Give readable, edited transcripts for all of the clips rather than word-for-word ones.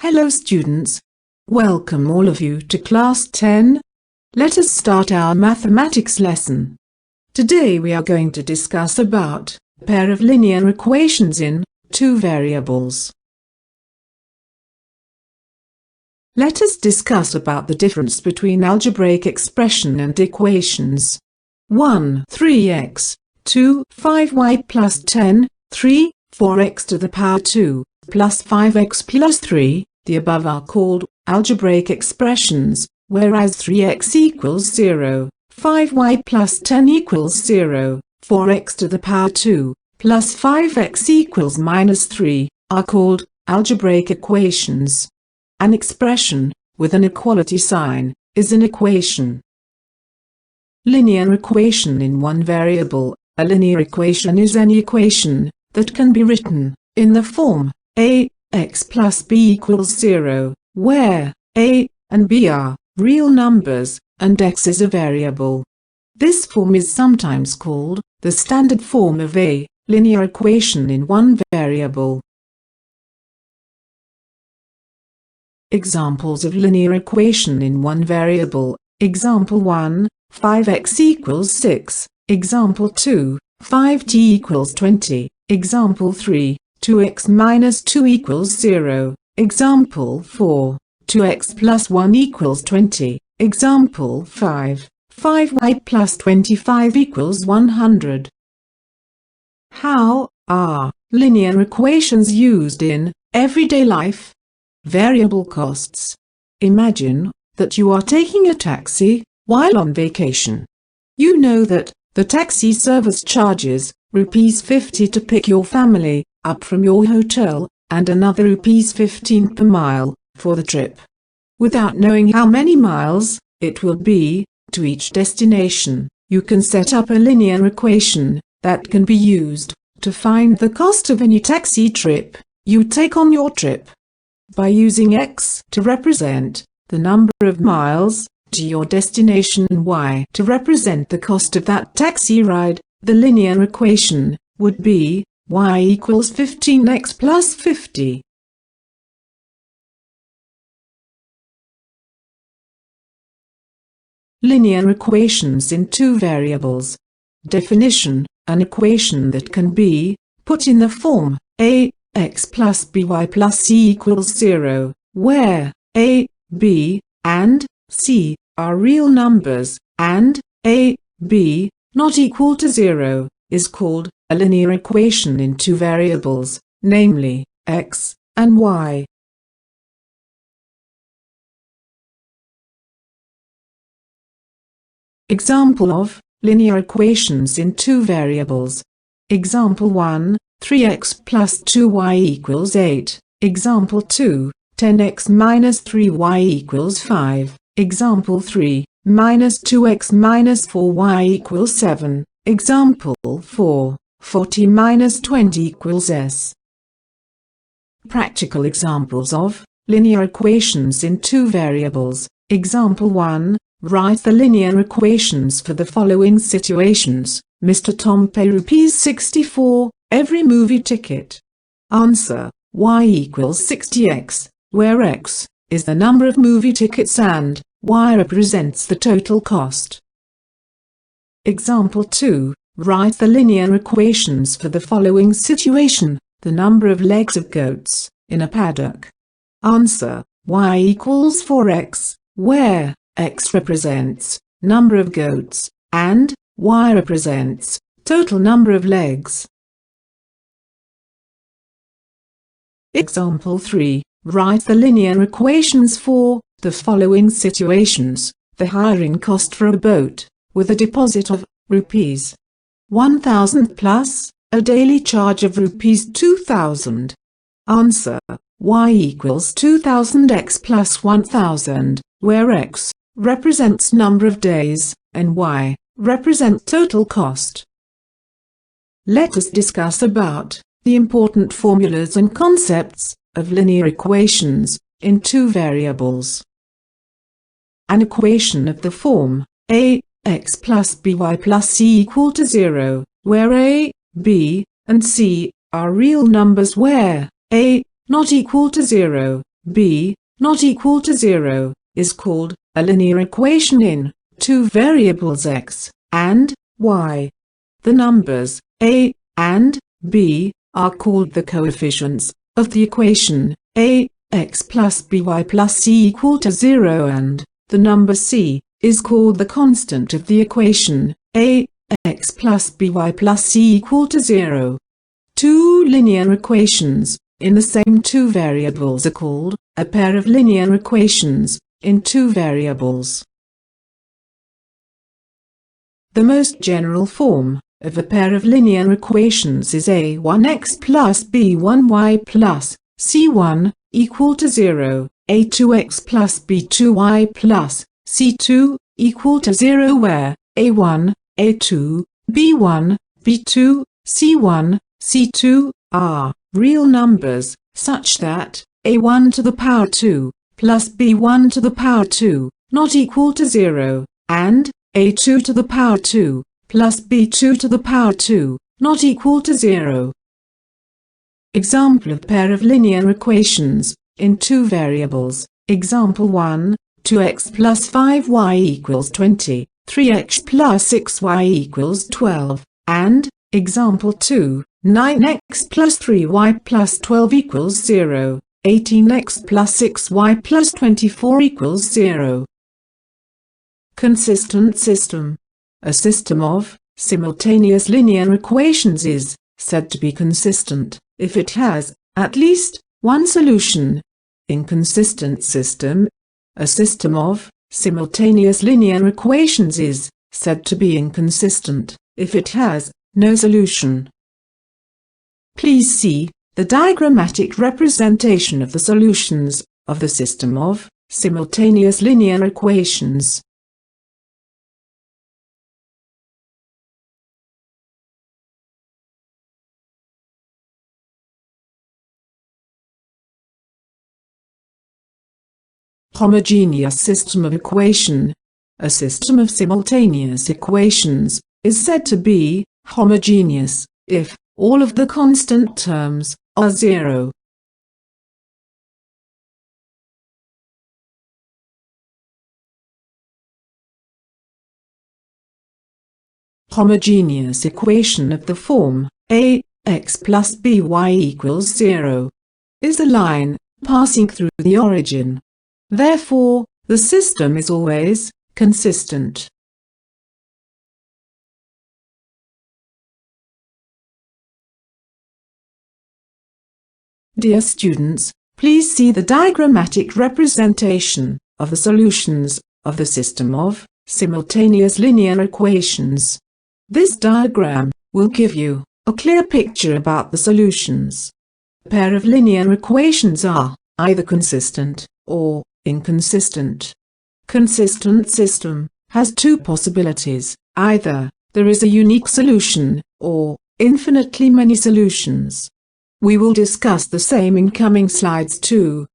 Hello students. Welcome all of you to class 10. Let us start our mathematics lesson. Today we are going to discuss about a pair of linear equations in two variables. Let us discuss about the difference between algebraic expression and equations. 1. 3x, 2. 5y plus 10, 3. 4x to the power 2, plus 5x plus 3. The above are called algebraic expressions, whereas 3x equals 0, 5y plus 10 equals 0, 4x to the power 2, plus 5x equals minus 3, are called algebraic equations. An expression, with an equality sign, is an equation. Linear equation in one variable. A linear equation is any equation that can be written in the form ax plus b equals 0, where a and b are real numbers, and x is a variable. This form is sometimes called the standard form of a linear equation in one variable. Examples of linear equation in one variable. Example 1, 5x equals 6. Example 2, 5t equals 20. Example 3, 2x minus 2 equals 0. Example 4, 2x plus 1 equals 20. Example 5, 5y plus 25 equals 100. How are linear equations used in everyday life? Variable costs. Imagine that you are taking a taxi while on vacation. You know that the taxi service charges ₹50 to pick your family up from your hotel, and another ₹15 per mile for the trip. Without knowing how many miles it will be to each destination, you can set up a linear equation that can be used to find the cost of any taxi trip you take on your trip. By using x to represent the number of miles to your destination and y to represent the cost of that taxi ride, the linear equation would be y equals 15x plus 50. Linear equations in two variables. Definition: an equation that can be put in the form ax plus by plus c equals 0, where a, b, and c are real numbers, and a, b not equal to 0, is called a linear equation in two variables, namely x and y. Example of linear equations in two variables. Example 1, 3x plus 2y equals 8. Example 2, 10x minus 3y equals 5. Example 3, minus 2x minus 4y equals 7. Example 4, 40 minus 20 equals s. Practical examples of linear equations in two variables. Example 1, write the linear equations for the following situations. Mr. Tom pay ₹64 every movie ticket. Answer: y equals 60x, where x is the number of movie tickets and y represents the total cost. Example 2, write the linear equations for the following situation. The number of legs of goats in a paddock. Answer: y equals 4x, where x represents number of goats and y represents total number of legs. Example 3, write the linear equations for the following situations. The hiring cost for a boat with a deposit of ₹1,000 plus a daily charge of ₹2,000. Answer: y equals 2,000x plus 1,000, where x represents number of days and y represent total cost. Let us discuss about the important formulas and concepts of linear equations in two variables. An equation of the form ax plus by plus c equal to 0, where a, b, and c are real numbers, where a not equal to 0 b not equal to 0 is called a linear equation in two variables x and y. The numbers a and b are called the coefficients of the equation a x plus by plus c equal to 0, and the number c is called the constant of the equation a x plus by plus c equal to 0. Two linear equations in the same two variables are called a pair of linear equations in two variables. The most general form of a pair of linear equations is a1x plus b1y plus c1 equal to 0, a2x plus b2y plus c2 equal to 0, where a1, a2, b1, b2, c1, c2 are real numbers such that a1 to the power 2 plus b1 to the power 2 not equal to 0, and a2 to the power 2 plus b2 to the power 2 not equal to 0. Example of pair of linear equations in two variables. Example 1, 2x plus 5y equals 20, 3x plus 6y equals 12, and example 2, 9x plus 3y plus 12 equals 0, 18x plus 6y plus 24 equals 0. Consistent system. A system of simultaneous linear equations is said to be consistent if it has at least one solution. Inconsistent system. A system of simultaneous linear equations is said to be inconsistent if it has no solution. Please see the diagrammatic representation of the solutions of the system of simultaneous linear equations. Homogeneous system of equation. A system of simultaneous equations is said to be homogeneous if all of the constant terms are 0. Homogeneous equation of the form ax plus by equals 0 is a line passing through the origin. Therefore, the system is always consistent. Dear students, please see the diagrammatic representation of the solutions of the system of simultaneous linear equations. This diagram will give you a clear picture about the solutions. A pair of linear equations are either consistent or inconsistent. Consistent system has two possibilities: either there is a unique solution or infinitely many solutions. We will discuss the same in coming slides too.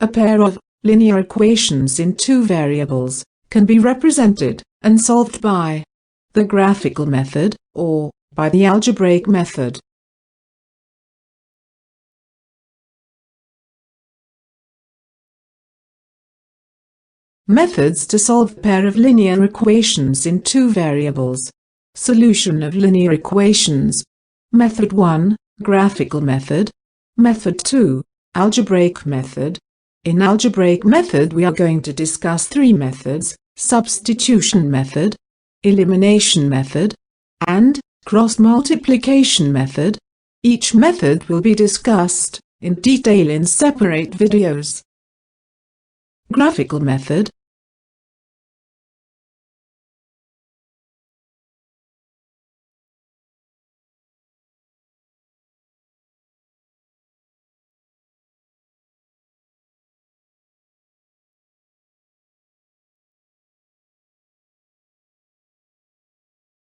A pair of linear equations in two variables can be represented and solved by the graphical method or by the algebraic method. Methods to solve pair of linear equations in two variables. Solution of linear equations. Method 1, graphical method. Method 2, algebraic method. In algebraic method we are going to discuss three methods: substitution method, elimination method, and cross-multiplication method. Each method will be discussed in detail in separate videos. Graphical method.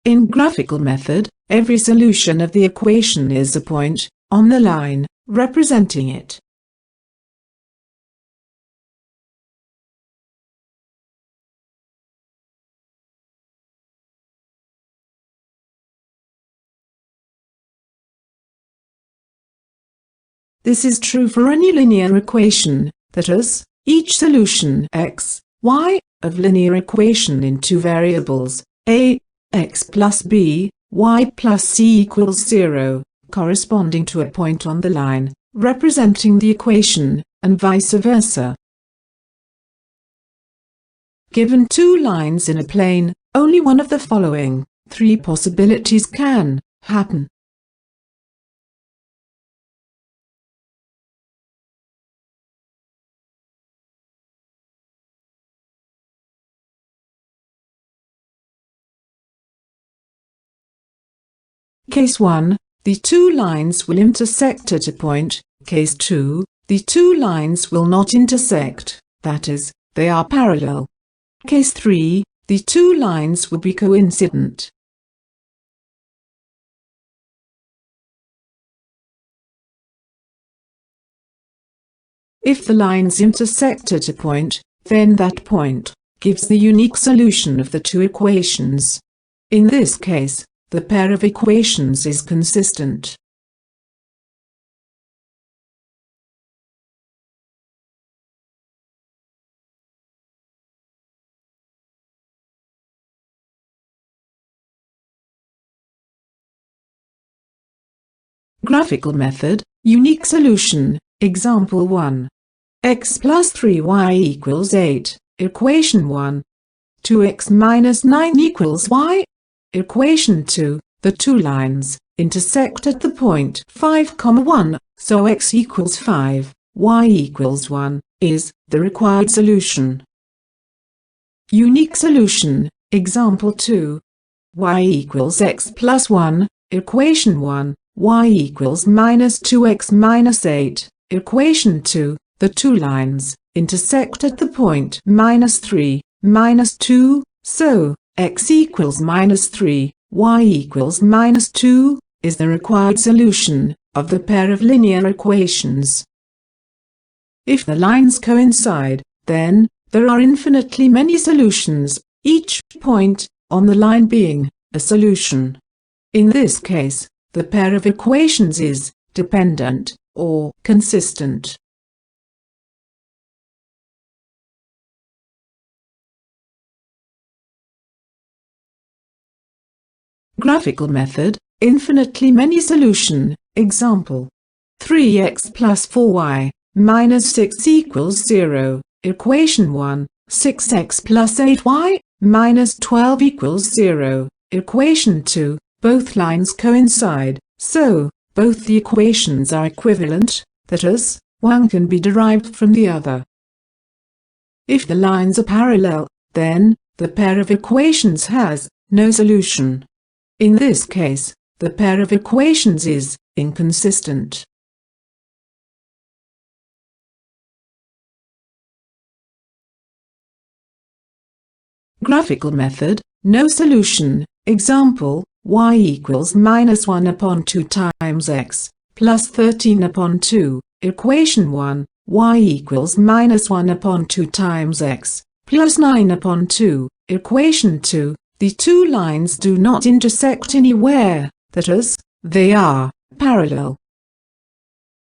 In graphical method, every solution of the equation is a point on the line representing it. This is true for any linear equation, that is, each solution x, y, of linear equation in two variables, a, x plus b, y plus c equals 0, corresponding to a point on the line, representing the equation, and vice versa. Given two lines in a plane, only one of the following three possibilities can happen. Case 1, the two lines will intersect at a point. Case 2, the two lines will not intersect, that is, they are parallel. Case 3, the two lines will be coincident. If the lines intersect at a point, then that point gives the unique solution of the two equations. In this case, the pair of equations is consistent. Graphical method, unique solution, example 1. X plus 3y equals 8, equation 1. 2x minus 9 equals y. Equation 2, the two lines intersect at the point 5, 1, so x equals 5, y equals 1, is the required solution. Unique solution, example 2. Y equals x plus 1, equation 1, y equals minus 2x minus 8, equation 2, the two lines intersect at the point minus 3, minus 2, so x equals minus 3, y equals minus 2, is the required solution of the pair of linear equations. If the lines coincide, then there are infinitely many solutions, each point on the line being a solution. In this case, the pair of equations is dependent or consistent. Graphical method, infinitely many solution, example 3x plus 4y minus 6 equals 0, equation 1, 6x plus 8y minus 12 equals 0, equation 2, both lines coincide, so both the equations are equivalent, that is, one can be derived from the other. If the lines are parallel, then the pair of equations has no solution. In this case, the pair of equations is inconsistent. Graphical method, no solution, example, y equals minus 1 upon 2 times x, plus 13 upon 2, equation 1, y equals minus 1 upon 2 times x, plus 9 upon 2, equation 2, the two lines do not intersect anywhere, that is, they are parallel.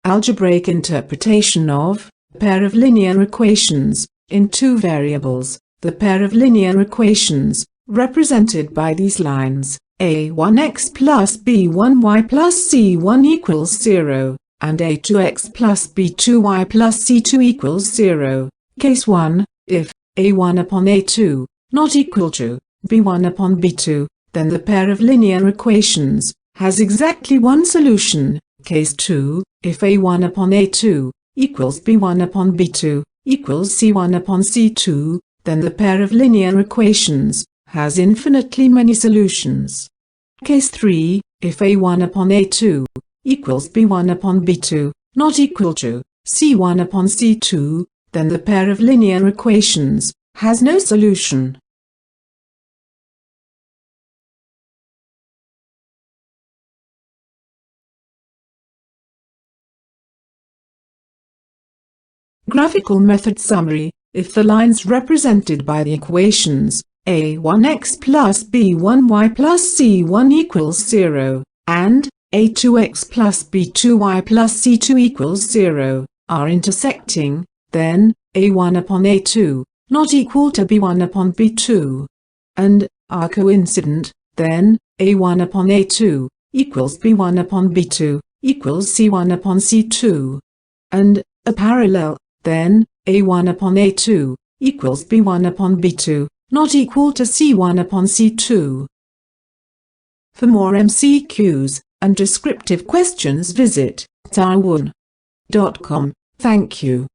Algebraic interpretation of pair of linear equations in two variables. The pair of linear equations, represented by these lines, a1x plus b1y plus c1 equals 0, and a2x plus b2y plus c2 equals 0. Case 1, if a1 upon a2 not equal to b1 upon b2, then the pair of linear equations has exactly one solution. Case 2, if a1 upon a2 equals b1 upon b2 equals c1 upon c2, then the pair of linear equations has infinitely many solutions. Case 3, if a1 upon a2 equals b1 upon b2 not equal to c1 upon c2, then the pair of linear equations has no solution. Graphical method summary. If the lines represented by the equations a1x plus b1y plus c1 equals 0, and a2x plus b2y plus c2 equals 0, are intersecting, then a1 upon a2, not equal to b1 upon b2, and are coincident, then a1 upon a2 equals b1 upon b2 equals c1 upon c2, and are parallel, then a1 upon a2 equals b1 upon b2, not equal to c1 upon c2. For more MCQs and descriptive questions visit taiwan.com. Thank you.